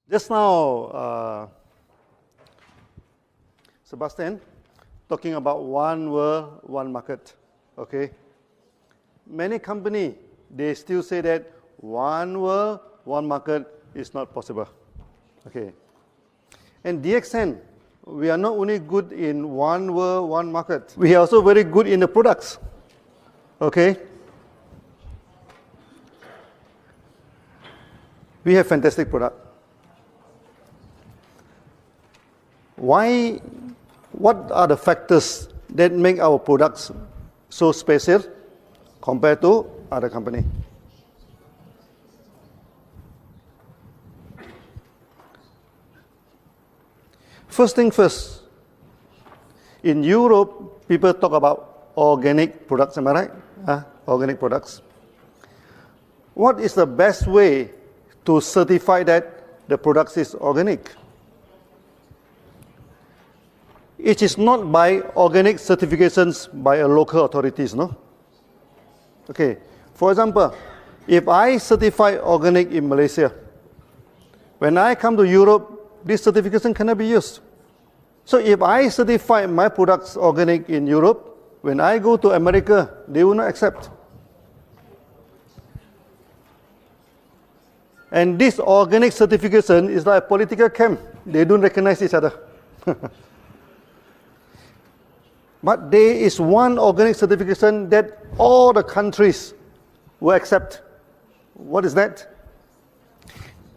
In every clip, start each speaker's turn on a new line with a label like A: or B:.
A: Just now, Sebastian, talking about one world, one market, okay? Many companies, they still say that one world, one market is not possible, okay? And DXN, we are not only good in one world, one market, we are also very good in the products, okay? We have fantastic product. Why? What are the factors that make our products so special compared to other company? First thing first, in Europe, people talk about organic products, am I right? Organic products. What is the best way to certify that the product is organic? It is not by organic certifications by a local authorities, no? Okay, for example, if I certify organic in Malaysia, when I come to Europe, this certification cannot be used. So if I certify my products organic in Europe, when I go to America, they will not accept. And this organic certification is like a political camp. They don't recognize each other. But there is one organic certification that all the countries will accept. What is that?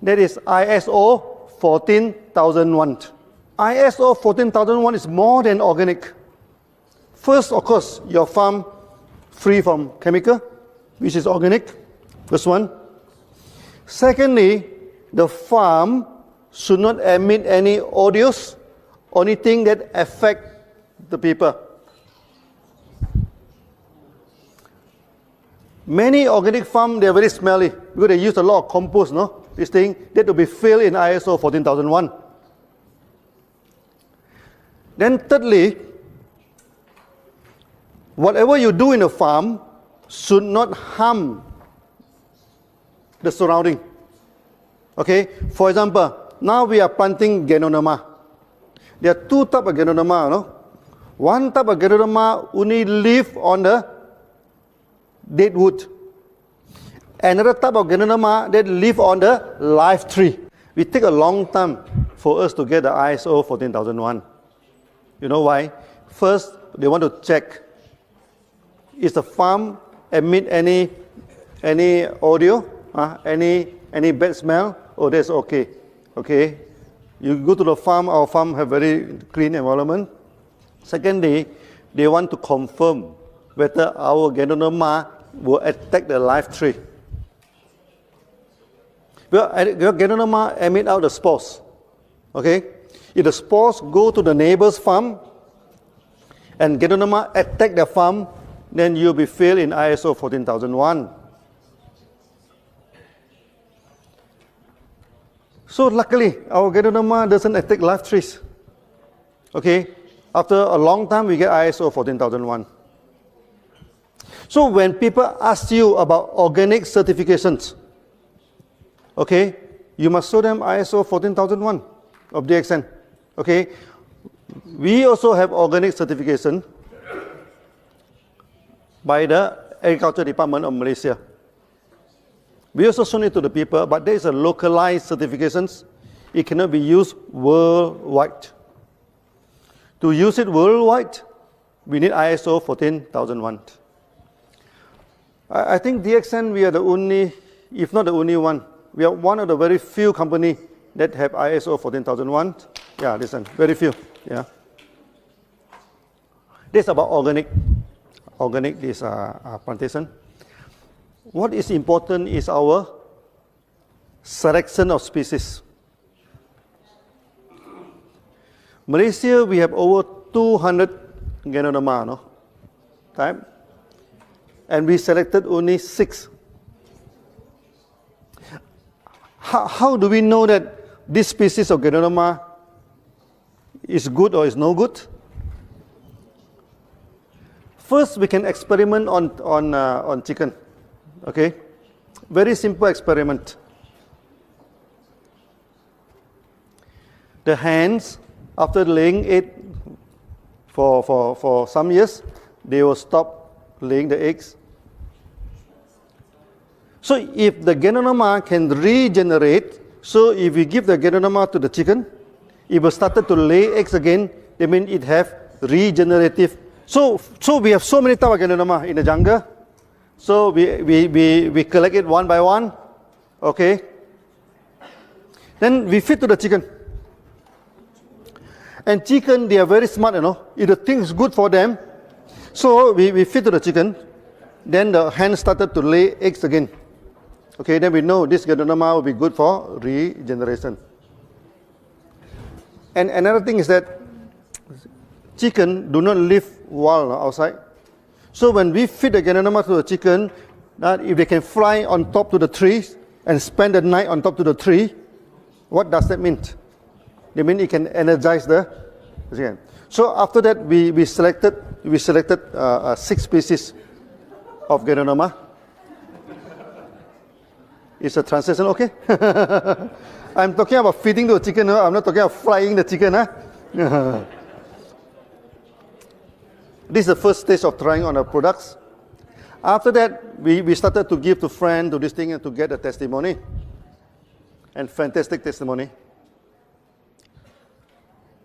A: That is ISO 14001. ISO 14001 is more than organic. First, of course, your farm free from chemical, which is organic. First one. Secondly, the farm should not emit any odors or anything that affect the people. Many organic farms, they are very smelly because they use a lot of compost, no? This thing, that will be filled in ISO 14001. Then thirdly, whatever you do in a farm should not harm the surrounding. Okay? For example, now we are planting Ganoderma. There are two types of Ganoderma, no? One type of Ganoderma only live on the dead wood. Another type of Ganoderma that live on the live tree. We take a long time for us to get the ISO 14001. You know why? First, they want to check, is the farm emit any audio, any bad smell? Oh, that's okay. Okay. You go to the farm, our farm have very clean environment. Secondly, they want to confirm whether our Ganoderma will attack the live tree. Well, Ganoderma emit out the spores. Okay? If the spores go to the neighbor's farm and Ganoderma attack the farm, then you'll be failed in ISO 14001. So luckily, our Ganoderma doesn't attack live trees. Okay? After a long time, we get ISO 14001. So when people ask you about organic certifications, okay, you must show them ISO 14001 of DXN. Okay? We also have organic certification by the Agriculture Department of Malaysia. We also show it to the people, but there is a localized certifications. It cannot be used worldwide. To use it worldwide, we need ISO 14001. I think DXN, we are the only, if not the only one, we are one of the very few companies that have ISO 14001. Yeah, this one, very few. Yeah. This is about organic. Organic, this plantation. What is important is our selection of species. Malaysia, we have over 200 Ganoderma, no? Type. And we selected only 6. How do we know that this species of Ganoderma is good or is no good? First, we can experiment on chicken. Okay? Very simple experiment. The hens, after laying egg for some years, they will stop laying the eggs. So if the ganoderma can regenerate, so if we give the ganoderma to the chicken, it will start to lay eggs again, that means it have regenerative. So we have so many types of ganoderma in the jungle. So we collect it one by one, okay? Then we feed to the chicken. And chicken, they are very smart, you know. If the thing is good for them, so we feed to the chicken. Then the hen started to lay eggs again. Okay, then we know this ganoderma will be good for regeneration. And another thing is that chicken do not live wild outside. So when we feed the ganoderma to the chicken, that if they can fly on top to the trees and spend the night on top to the tree, what does that mean? They mean it can energize the chicken. So after that, we selected 6 species of ganoderma. Is the translation okay? I'm talking about feeding the chicken. I'm not talking about frying the chicken. This is the first stage of trying on our products. After that, we started to give to friends, to this thing, and to get a testimony. And fantastic testimony.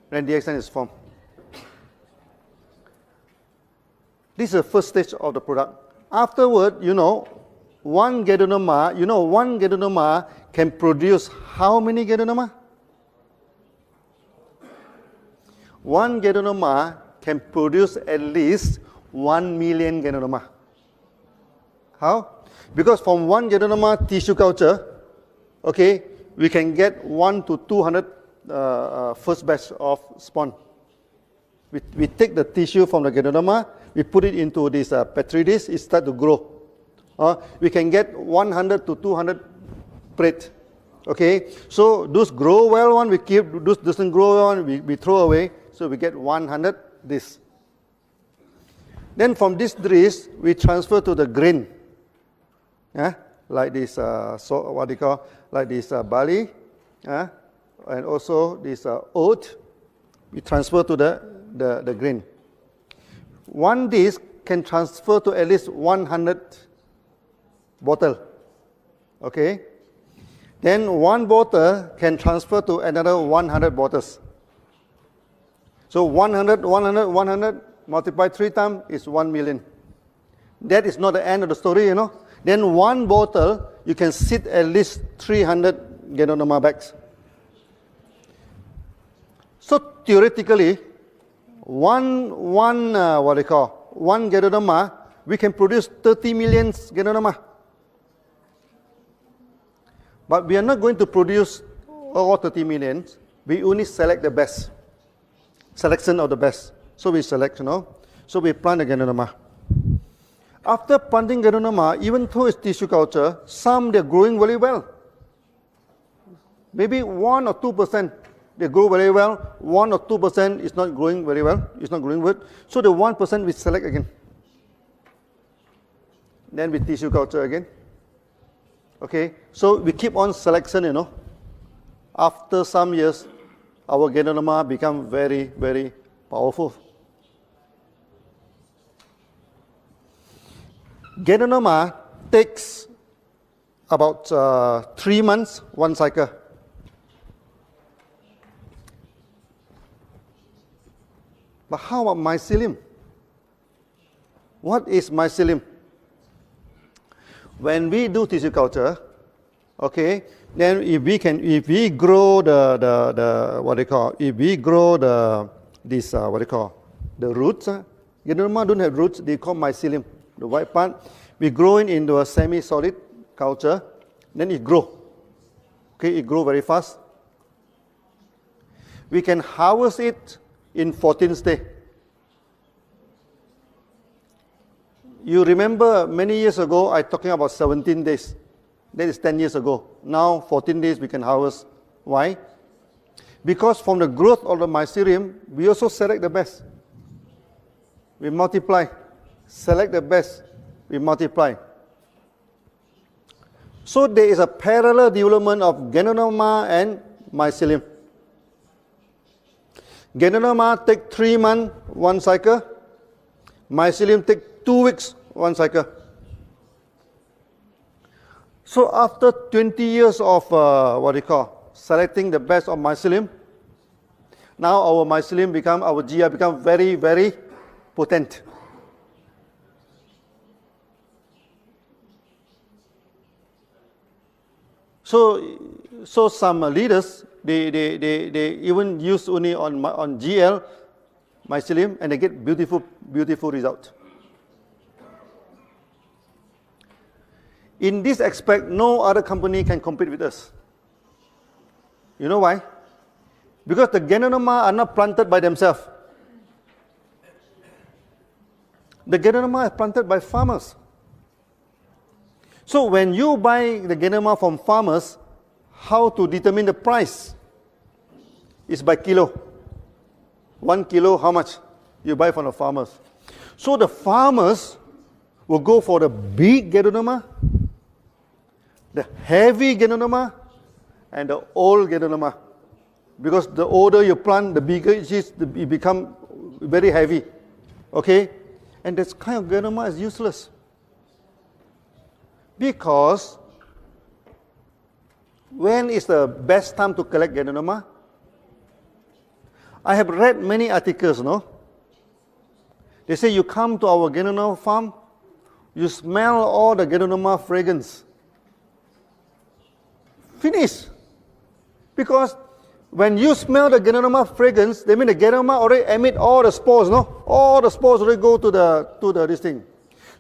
A: Then DXN is formed. This is the first stage of the product. Afterward, one ganoderma can produce how many ganoderma? One ganoderma can produce at least 1 million ganoderma. How? Because from one ganoderma tissue culture, okay, we can get 1 to 200 first batch of spawn. We take the tissue from the ganoderma, we put it into this petri dish, it starts to grow. We can get 100 to 200 plate. Okay, so those grow well one we keep, those doesn't grow well one we throw away. So we get 100 this. Then from this dish we transfer to the grain. Like this, like this barley, and also this oat. We transfer to the grain. One dish can transfer to at least 100 bottle. Okay. Then one bottle can transfer to another 100 bottles. So 100 multiplied 3 times is 1 million. That is not the end of the story, Then one bottle, you can sit at least 300 ganoderma bags. So theoretically, one ganoderma, we can produce 30 million ganoderma. But we are not going to produce all 30 million. We only select the best. Selection of the best. So we select, So we plant the ganoderma. After planting ganoderma, even though it's tissue culture, some they're growing very well. Maybe 1 or 2% they grow very well. 1 or 2% is not growing very well. It's not growing good. So the 1% we select again. Then we tissue culture again. Okay, so we keep on selection, After some years, our ganoderma become very, very powerful. Ganoderma takes about 3 months, one cycle. But how about mycelium? What is mycelium? When we do tissue culture, okay, then if we grow the roots, ganoderma don't have roots, they call mycelium, the white part. We grow it into a semi-solid culture, then it grow. Okay, it grow very fast. We can harvest it in 14th day. You remember many years ago, I talking about 17 days. That is 10 years ago. Now, 14 days we can harvest. Why? Because from the growth of the mycelium, we also select the best. We multiply. Select the best. We multiply. So there is a parallel development of ganoderma and mycelium. Ganoderma take 3 months, 1 cycle. Mycelium take 2 weeks, 1 cycle. So after 20 years of selecting the best of mycelium, now our mycelium become, our GI become very, very potent. So some leaders, they even use only on GL mycelium and they get beautiful result. In this aspect, no other company can compete with us. You know why? Because the Ganoderma are not planted by themselves. The Ganoderma is planted by farmers. So when you buy the Ganoderma from farmers, how to determine the price? Is by kilo. 1 kilo, how much? You buy from the farmers. So the farmers will go for the big Ganoderma, the heavy Ganoderma, and the old Ganoderma. Because the older you plant, the bigger it is, it becomes very heavy. Okay? And this kind of Ganoderma is useless. Because when is the best time to collect Ganoderma? I have read many articles, no? They say you come to our Ganoderma farm, you smell all the Ganoderma fragrance. Finish. Because when you smell the Ganoderma fragrance, they mean the Ganoderma already emit all the spores, no? All the spores already go to this thing.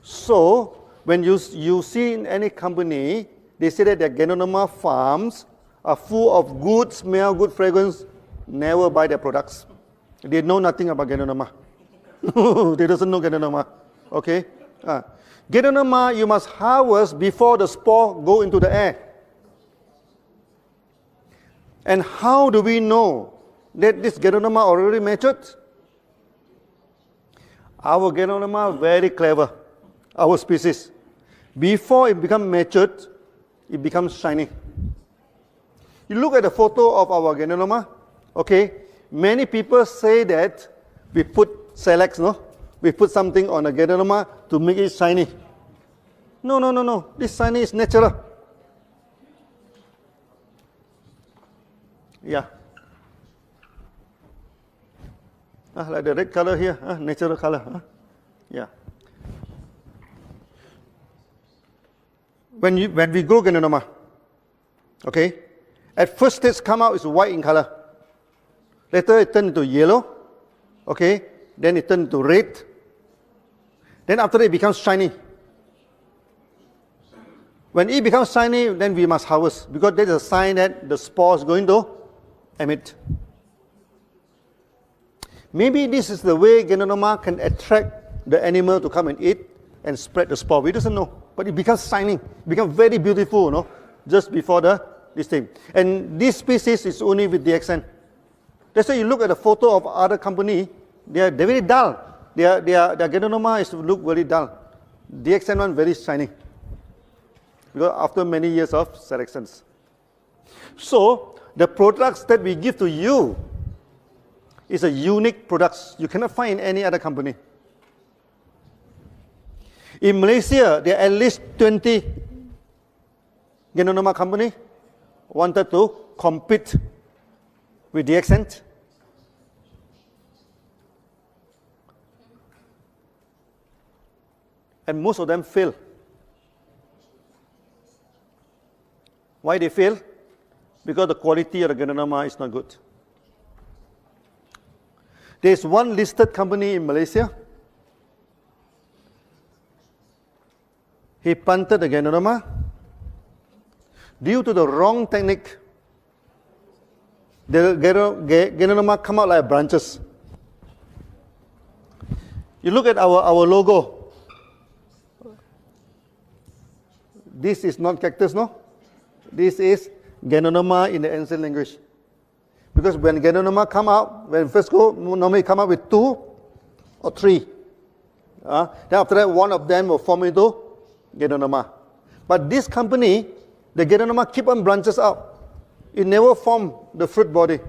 A: So when you see in any company, they say that their Ganoderma farms are full of good smell, good fragrance. Never buy their products. They know nothing about Ganoderma. They doesn't know Ganoderma. Okay? Ganoderma you must harvest before the spore go into the air. And how do we know that this Ganoderma already matured? Our Ganoderma very clever. Our species. Before it becomes matured, it becomes shiny. You look at the photo of our Ganoderma, okay? Many people say that we put Selex, no? We put something on a Ganoderma to make it shiny. No. This shiny is natural. Yeah. Like the red color here, natural color. Yeah. When we grow Ganoderma, okay, at first stage come out is white in color. Later it turns into yellow, okay, then it turns into red. Then after that it becomes shiny. When it becomes shiny, then we must harvest because that is a sign that the spore is going to emit. Maybe this is the way Ganoderma can attract the animal to come and eat and spread the spore. We doesn't know. But it becomes shining, becomes very beautiful, no? Just before this thing. And this species is only with DXN. That's why you look at the photo of other company, they're very dull. Their Ganoderma is look very dull. DXN one very shiny. Because after many years of selections. So the products that we give to you is a unique products. You cannot find in any other company. In Malaysia, there are at least 20 Ganoderma company wanted to compete with DXN. And most of them fail. Why they fail? Because the quality of the Ganoderma is not good. There is one listed company in Malaysia. He planted the Ganoderma. Due to the wrong technique, the Ganoderma come out like branches. You look at our logo. This is not cactus, no? This is Ganoderma in the ancient language. Because when Ganoderma come out, when first go, normally come out with 2 or 3. Then after that, one of them will form into Ganoderma. But this company, the Ganoderma keep on branches out. It never form the fruit body.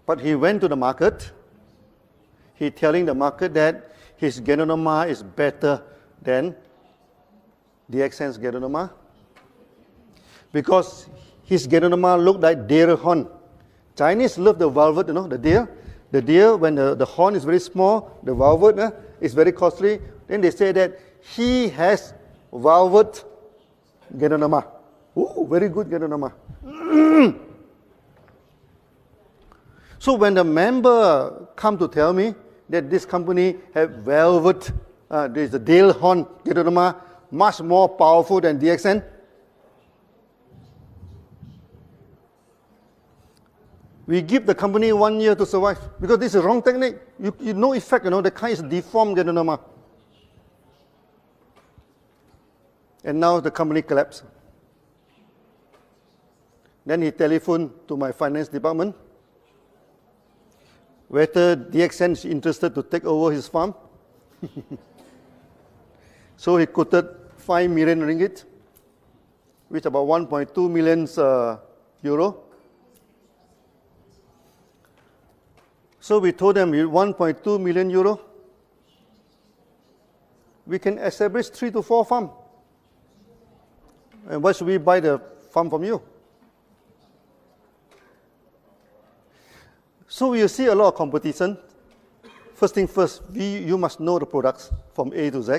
A: But he went to the market. He telling the market that his Ganoderma is better than DXN's Ganoderma because his Ganoderma looked like deer horn. Chinese love the velvet, the deer. The deer, when the horn is very small, the velvet is very costly. Then they say that he has velvet Ganoderma. Ooh, very good Ganoderma. So when the member come to tell me that this company have velvet, there is a deer horn Ganoderma, much more powerful than DXN, we give the company 1 year to survive because this is wrong technique. You no effect, the kind is deformed Ganoderma. And now the company collapsed. Then he telephoned to my finance department whether DXN is interested to take over his farm. So he quoted 5 million ringgit, which is about 1.2 million euro. So we told them, with 1.2 million euro, we can establish 3 to 4 farms. And why should we buy the farm from you? So you see a lot of competition. First thing first, you must know the products from A to Z.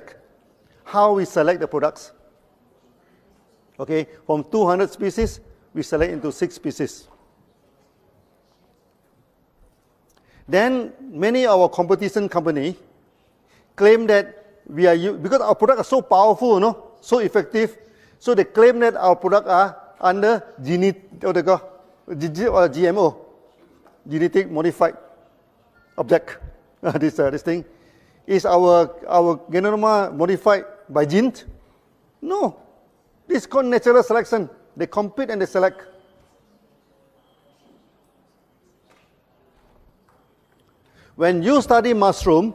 A: How we select the products. Okay, from 200 species, we select into 6 species. Then many of our competition company claim that we are, because our products are so powerful, so effective, so they claim that our products are under GMO, genetic modified object. This thing. Is our Ganoderma modified by genes? No. This is called natural selection. They compete and they select. When you study mushroom,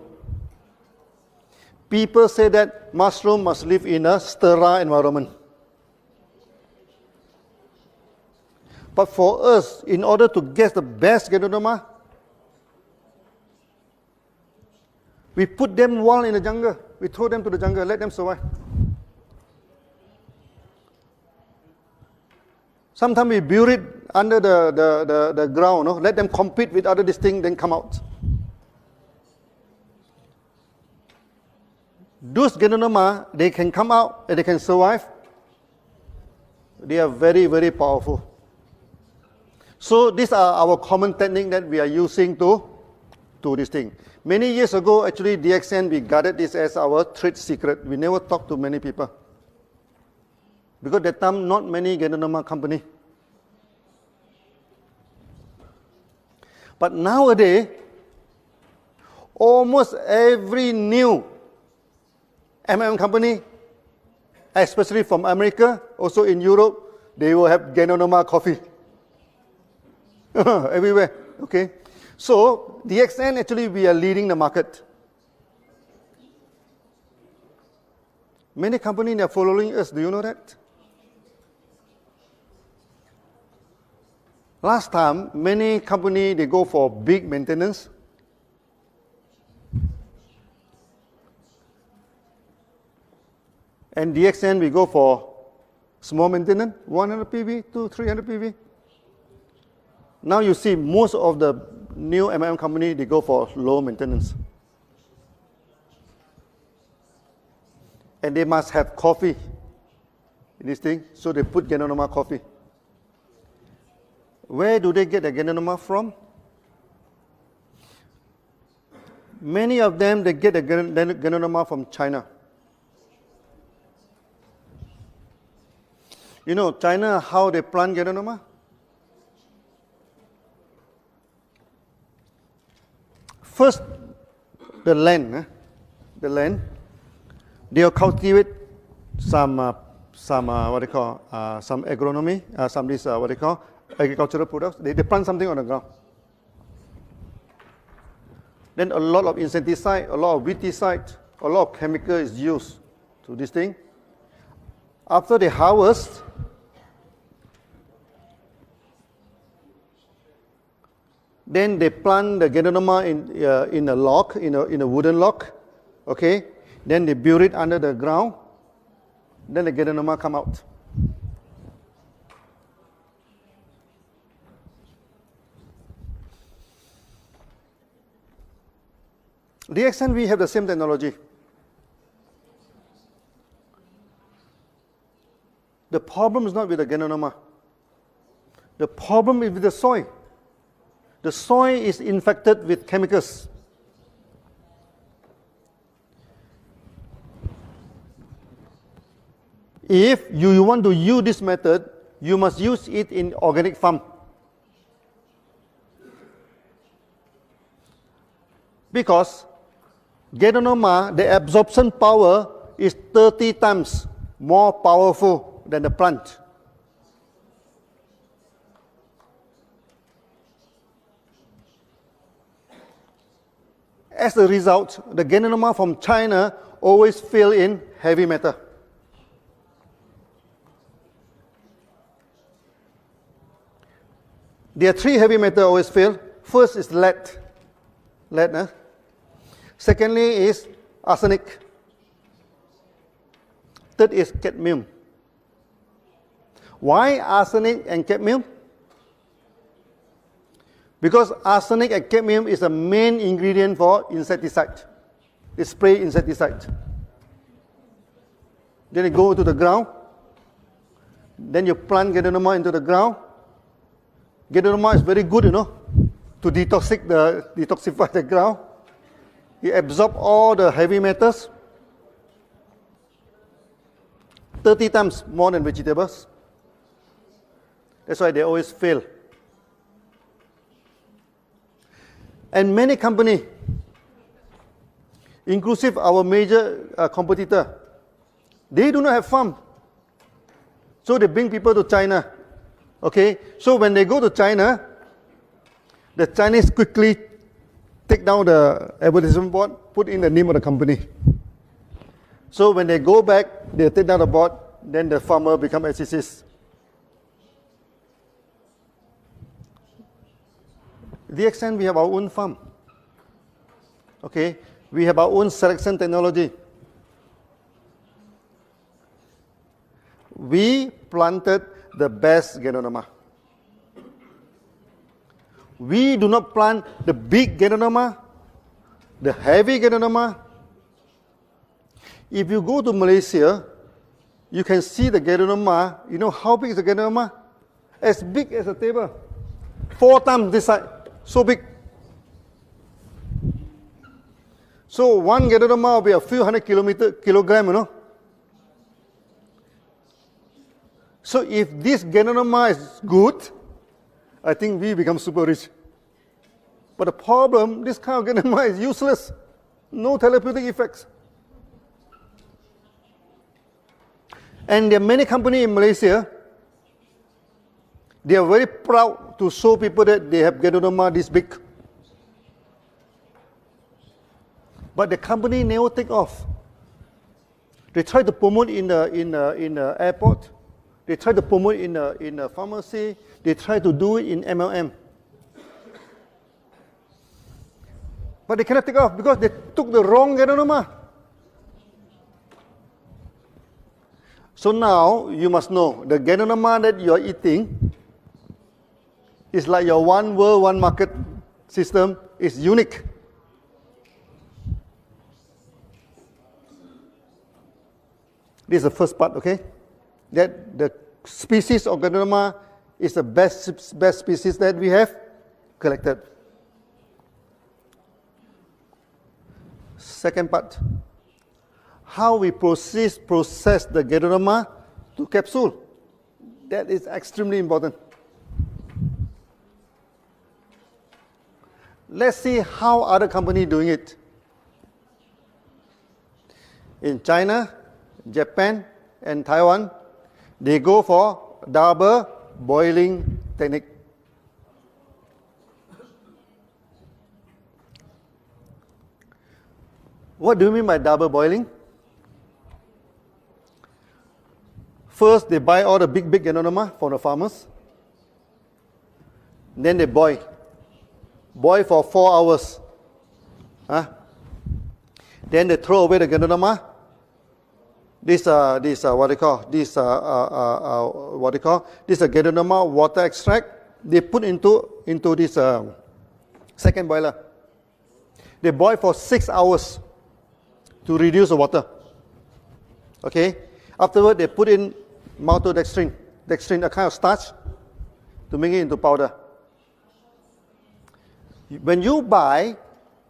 A: people say that mushroom must live in a sterile environment. But for us, in order to get the best Ganoderma, we put them wild in the jungle. We throw them to the jungle, let them survive. Sometimes we bury it under the ground, let them compete with other distinct, then come out. Those Ganoderma, they can come out and they can survive. They are very, very powerful. So these are our common technique that we are using to this thing. Many years ago, actually, DXN, we guarded this as our trade secret. We never talked to many people. Because at that time, not many Ganoderma company. But nowadays, almost every new company, especially from America, also in Europe, they will have Ganoderma coffee. Everywhere, okay? So, DXN, actually, we are leading the market. Many companies are following us. Do you know that? Last time, many companies, they go for big maintenance. And DXN, we go for small maintenance, 100 PV to 300 PV. Now you see most of the new company, they go for low maintenance. And they must have coffee in this thing, so they put Ganoderma coffee. Where do they get the Ganoderma from? Many of them, they get the Ganoderma from China. You know, China, how they plant Ganoderma? First, the land, they'll cultivate some agronomy, agricultural products. They plant something on the ground. Then a lot of insecticide, a lot of weedicide, a lot of chemical is used to this thing. After they harvest, Then they plant the Ganoderma in a log, in a wooden log. Okay? Then they bury it under the ground. Then the Ganoderma come out. DXN, we have the same technology. The problem is not with the Ganoderma. The problem is with the soil. The soil is infected with chemicals. If you want to use this method, you must use it in organic farm. Because Ganoderma, the absorption power is 30 times more powerful than the plant. As a result, the Ganoderma from China always fail in heavy metal. There are 3 heavy metals always fail. First is lead. Lead, Secondly is arsenic. Third is cadmium. Why arsenic and cadmium? Because arsenic and cadmium is the main ingredient for insecticide. They spray insecticide. Then you go to the ground. Then you plant Ganoderma into the ground. Ganoderma is very good, to detoxify the ground. It absorbs all the heavy metals 30 times more than vegetables. That's why they always fail. And many companies, inclusive our major competitor, they do not have farm. So they bring people to China. Okay, so when they go to China, the Chinese quickly take down the advertisement board, put in the name of the company. So when they go back, they take down the board, then the farmer become SCCs. DXN, we have our own farm. Okay, we have our own selection technology. We planted the best Ganoderma. We do not plant the big Ganoderma, the heavy Ganoderma. If you go to Malaysia, you can see the Ganoderma. You know how big is the Ganoderma? As big as a table. 4 times this size. So big. So one Ganoderma will be a few hundred kilograms, So if this Ganoderma is good, I think we become super rich. But the problem, this kind of Ganoderma is useless. No therapeutic effects. And there are many companies in Malaysia, they are very proud to show people that they have Ganoderma this big. But the company never take off. They try to promote in the airport. They try to promote in the pharmacy. They try to do it in MLM. But they cannot take off because they took the wrong Ganoderma. So now you must know the Ganoderma that you are eating is like your one world, one market system is unique. This is the first part, okay? That the species of Ganoderma is the best species that we have collected. Second part, how we process the Ganoderma to capsule. That is extremely important. Let's see how other companies doing it. In China, Japan, and Taiwan, they go for double boiling technique. What do you mean by double boiling? First, they buy all the big Ganoderma from the farmers. Then they boil. boil for 4 hours. Huh? Then they throw away the ganoderma. This what they call this ganoderma water extract. They put into this second boiler. They boil for 6 hours to reduce the water. Okay. Afterward, they put in maltodextrin, a kind of starch, to make it into powder. When you buy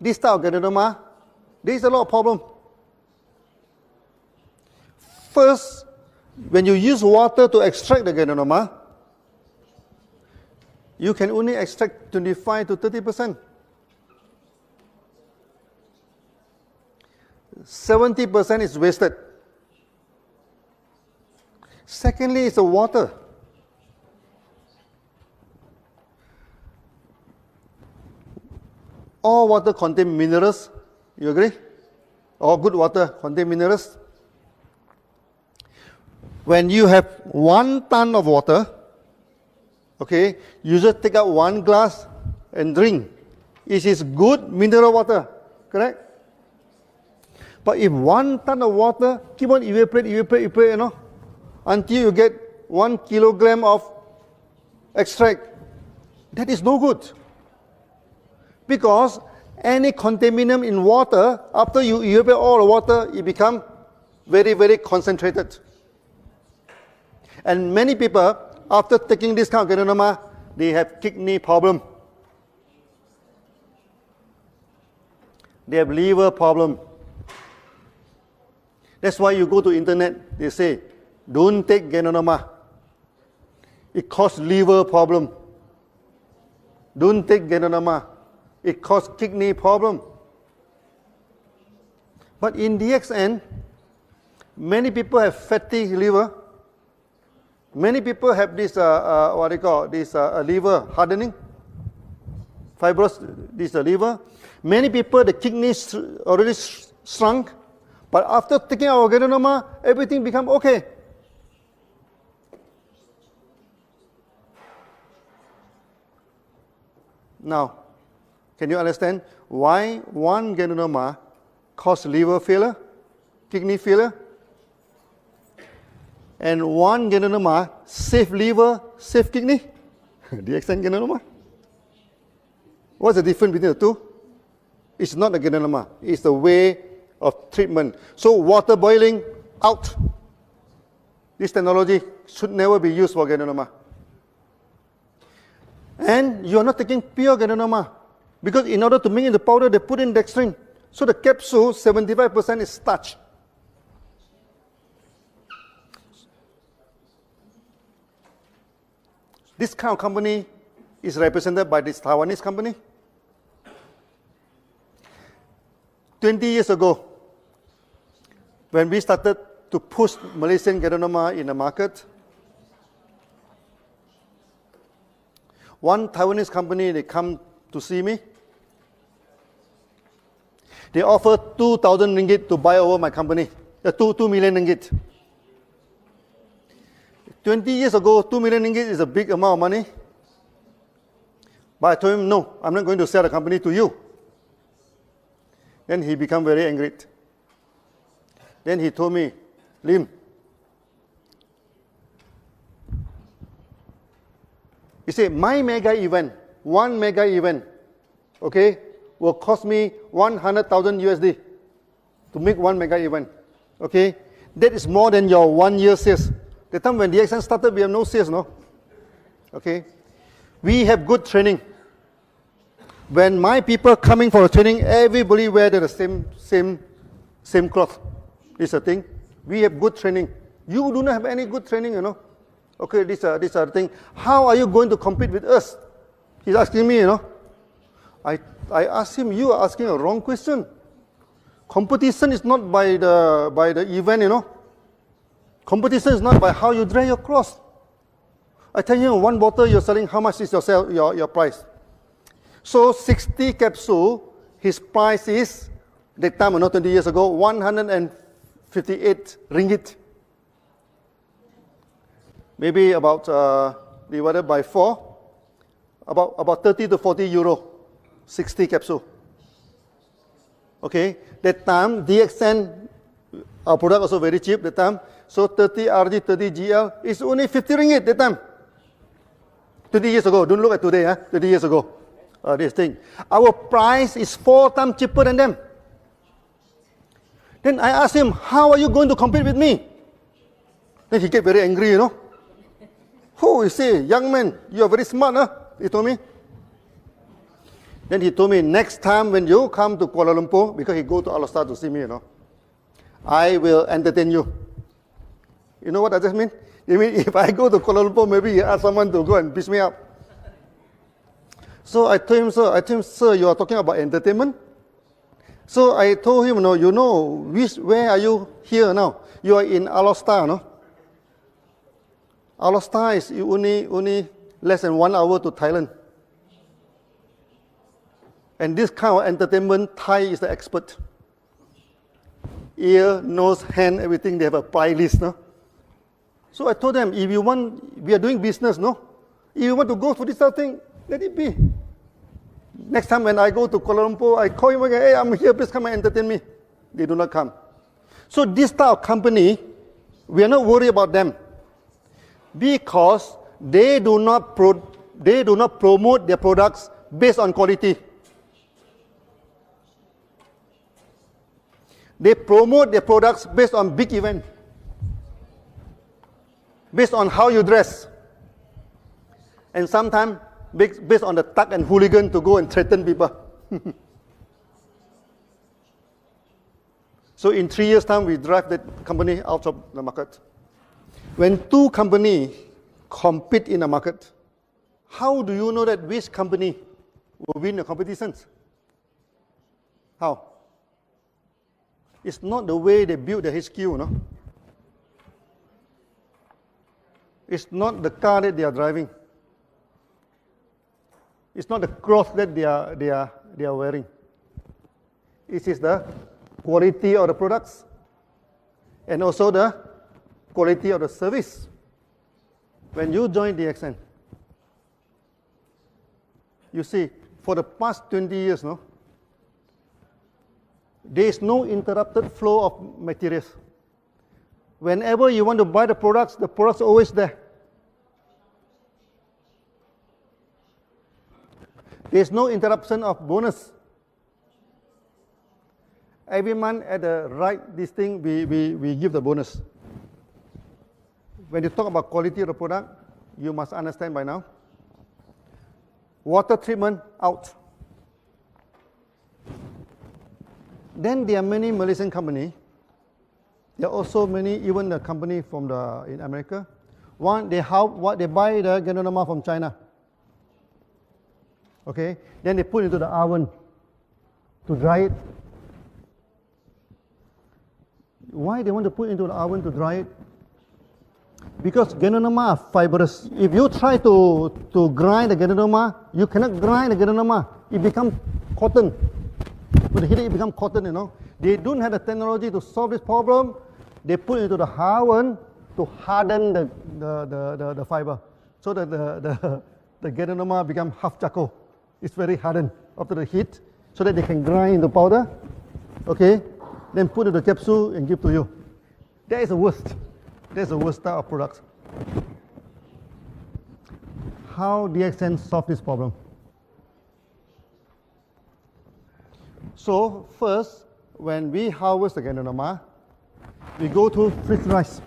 A: this type of ganoderma, there is a lot of problem. First, when you use water to extract the ganoderma, you can only extract 25 to 30%. 70% is wasted. Secondly, it's the water. All water contain minerals. You agree? All good water contain minerals. When you have 1 ton of water, okay, you just take out 1 glass and drink. It is good mineral water, correct? But if 1 ton of water keep on evaporate, you know, until you get 1 kilogram of extract, that is no good. Because any contaminant in water, after you evaporate all the water, it becomes very, very concentrated. And many people, after taking this kind of ganoderma, they have kidney problem. They have liver problem. That's why you go to internet, they say, don't take ganoderma. It causes liver problem. Don't take ganoderma. It causes kidney problem. But in DXN, many people have fatty liver. Many people have this, liver hardening, fibrous, this liver. Many people, the kidneys already shrunk. But after taking our ganoderma, everything become okay. Now, can you understand why 1 ganoderma causes liver failure, kidney failure? And 1 ganoderma save liver, save kidney? DXN ganoderma? What's the difference between the two? It's not the ganoderma, it's the way of treatment. So water boiling, out. This technology should never be used for ganoderma. And you are not taking pure ganoderma, because in order to make it the powder, they put in dextrin. So the capsule, 75% is starch. This kind of company is represented by this Taiwanese company. 20 years ago, when we started to push Malaysian ganoderma in the market, one Taiwanese company, they come to see me. They offer 2,000 ringgit to buy over my company, 2 million ringgit. 20 years ago, 2 million ringgit is a big amount of money. But I told him, no, I'm not going to sell the company to you. Then he became very angry. Then he told me, Lim, he said, my mega event, 1 mega event, okay, will cost me 100,000 USD to make 1 mega event. Okay, that is more than your 1 year sales. The time when DXN started, we have no sales, no? Okay, we have good training. When my people coming for a training, everybody wear the same cloth. This is a thing. We have good training. You do not have any good training, you know. Okay, this are the thing. How are you going to compete with us? He's asking me, you know. I asked him, you are asking a wrong question. Competition is not by the event, you know. Competition is not by how you dry your cloth. I tell you, 1 bottle you're selling, how much is your price? So 60 capsule, his price is, that time, not 20 years ago, 158 ringgit. Maybe about divided by 4, about 30 to 40 euro. 60 capsule. Okay, that time DXN, our product also very cheap that time. So 30 RG, 30 GL is only 50 ringgit that time. 20 years ago, don't look at today, 20 years ago. This thing. Our price is 4 times cheaper than them. Then I asked him, how are you going to compete with me? Then he get very angry, you know. Oh, you say, young man, you are very smart, huh? He told me. Then he told me, next time when you come to Kuala Lumpur, because he go to Al-Star to see me, you know, I will entertain you. You know what does that mean? You mean if I go to Kuala Lumpur, maybe you ask someone to go and pick me up. So I told him, sir, you are talking about entertainment? So I told him, no, you know, where are you here now? You are in Al-Star, no? Al-Star is only less than 1 hour to Thailand. And this kind of entertainment, Thai is the expert. Ear, nose, hand, everything, they have a price list, no? So I told them, if you want, we are doing business, no? If you want to go for this sort of thing, let it be. Next time when I go to Kuala Lumpur, I call him again, hey, I'm here, please come and entertain me. They do not come. So this type of company, we are not worried about them because they do not promote their products based on quality. They promote their products based on big event, based on how you dress, and sometimes based on the thug and hooligan to go and threaten people. So in 3 years' time, we drive that company out of the market. When two companies compete in a market, how do you know that which company will win the competitions? How? It's not the way they build the HQ, no? It's not the car that they are driving. It's not the clothes that they are wearing. It is the quality of the products and also the quality of the service. When you join DXN, you see, for the past 20 years, no, there is no interrupted flow of materials. Whenever you want to buy the products are always there. There is no interruption of bonus. Every month at the right this thing, we give the bonus. When you talk about quality of the product, you must understand by now. Water treatment out. Then there are many Malaysian companies. There are also many, even the company from in America. One, they buy the Ganoderma from China. Okay, then they put it into the oven to dry it. Why they want to put it into the oven to dry it? Because Ganoderma are fibrous. If you try to grind the Ganoderma, you cannot grind the Ganoderma. It becomes cotton. With the heat, it becomes cotton, you know. They don't have the technology to solve this problem. They put it into the oven to harden the fiber, so that the Ganoderma become half charcoal. It's very hardened after the heat, so that they can grind the powder, okay, then put it in the capsule and give to you. That is the worst. That's the worst type of product. How DXN solve this problem? So first, when we harvest the Ganoderma, we go to freeze rice.